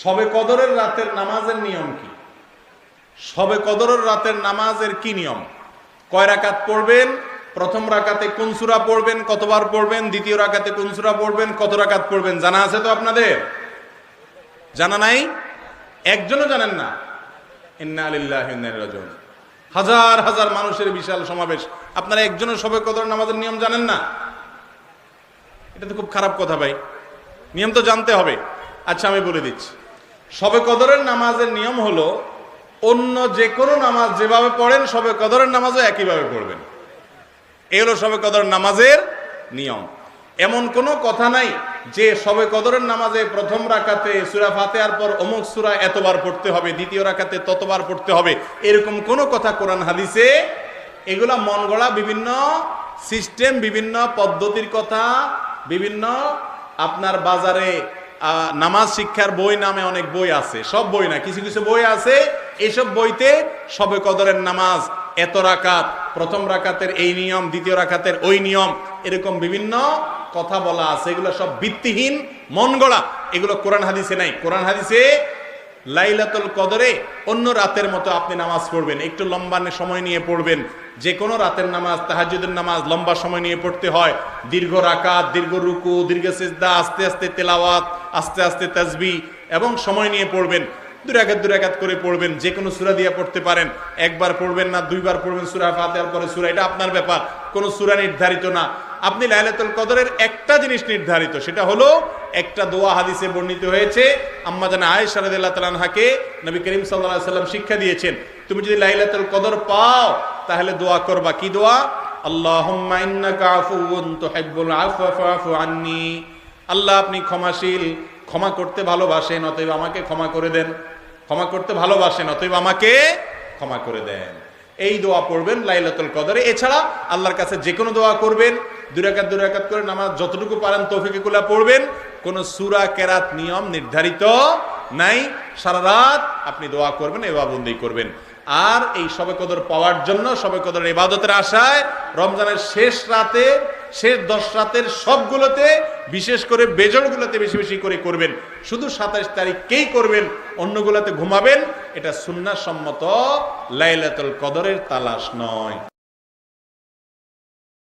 শবে কদরের রাতের নামাজের নিয়ম কি? শবে কদরের রাতের নামাজের কি নিয়ম? কয় রাকাত পড়বেন? প্রথম রাকাতে কোন সূরা পড়বেন, কতবার পড়বেন? দ্বিতীয় রাকাতে কোন সূরা পড়বেন, কত রাকাত পড়বেন? জানা আছে তো আপনাদের? জানা নাই? একজনও জানেন না? ইন্না লিল্লাহি ওয়া ইন্না ইলাইহি রাজিউন। হাজার হাজার মানুষের বিশাল সমাবেশ, আপনারা একজনও শবে কদর নামাজের নিয়ম জানেন না? এটা তো খুব খারাপ কথা ভাই, নিয়ম তো জানতে হবে। আচ্ছা আমি বলে দিচ্ছি, শবে কদরের নামাজের নিয়ম হলো অন্য যে কোনো নামাজ যেভাবে পড়েন শবে কদরের নামাজও একইভাবে পড়বেন। এই হলো শবে কদরের নামাজের নিয়ম। এমন কোনো কথা নাই যে শবে কদরের নামাজে প্রথম রাকাতে সূরা ফাতিহার পর অমুক সূরা এতবার পড়তে হবে, দ্বিতীয় রাকাতে ততবার পড়তে হবে, এরকম কোনো কথা কোরআন হাদিসে, এগুলা মন গড়া বিভিন্ন সিস্টেম, বিভিন্ন পদ্ধতির কথা, বিভিন্ন আপনার বাজারে নামাজ শিক্ষার বই নামে অনেক বই আছে, সব বই না, কিছু কিছু বই আছে, এইসব বইতে শবে কদরের নামাজ এত রাকাত, প্রথম রাকাতের এই নিয়ম, দ্বিতীয় রাকাতের ওই নিয়ম, এরকম বিভিন্ন কথা বলা আছে। এগুলো সব ভিত্তিহীন, মন গড়া, এগুলো কোরআন হাদিসে নাই। কোরআন হাদিসে লাইলাতুল কদরে অন্য রাতের মতো আপনি নামাজ পড়বেন, একটু লম্বা সময় নিয়ে পড়বেন। যে কোনো রাতের নামাজ, তাহাজ্জুদের নামাজ লম্বা সময় নিয়ে পড়তে হয়, দীর্ঘ রাকাত, দীর্ঘ রুকু, দীর্ঘ সিজদা, আস্তে আস্তে তেলাওয়াত, আস্তে আস্তে তাসবিহ এবং সময় নিয়ে পড়বেন। দুই রাকাত করে পড়বেন, যে কোনো সূরা দিয়ে পড়তে পারেন, একবার পড়বেন না দুইবার পড়বেন সূরা ফাতিহার পরে সূরা, এটা আপনার ব্যাপার, কোনো সূরা নির্ধারিত না। আপনি লাইলাতুল কদরের একটা জিনিস নির্ধারিত, সেটা হলো একটা দোয়া হাদিসে বর্ণিত হয়েছে, আম্মা জানা আয়েশা রাদিয়াল্লাহু তাআলা আনহাকে নবী করিম সাল্লাল্লাহু আলাইহি সাল্লাম শিক্ষা দিয়েছেন, তুমি যদি লাইলাতুল কদর পাও তাহলে দোয়া করবা। কি দোয়া? আল্লাহুম্মা ইন্নাকা আফুউন তুহিব্বুল আফওয়া ফাফু আন্নী। আল্লাহ আপনি ক্ষমাশীল, ক্ষমা করতে ভালোবাসেন, অতএব আমাকে ক্ষমা করে দেন। ক্ষমা করতে ভালোবাসেন, অতএব আমাকে ক্ষমা করে দেন। এই দোয়া পড়বেন লাইলাতুল কদরে। এছাড়া আল্লাহর কাছে যে কোনো দোয়া করবেন, দুই রাকাত করে নামাজ যতটুকু পারেন তৌফিকে কুলা পড়বেন। কোন সূরা কেরাত নিয়ম নির্ধারিত নাই, সারা রাত আপনি দোয়া করবেন, ইবাদতবন্দি করবেন। আর এই শবে কদর পাওয়ার জন্য, শবে কদরের ইবাদতের আশায় রমজানের শেষ রাতে, শেষ 10 রাতের সবগুলোতে, বিশেষ করে বেজরগুলোতে বেশি বেশি করে করবেন। শুধু 27 তারিখকেই করবেন, অন্যগুলোতে ঘুমাবেন। এটা সুন্নাহ সম্মত লাইলাতুল কদরের তালাশ নয়।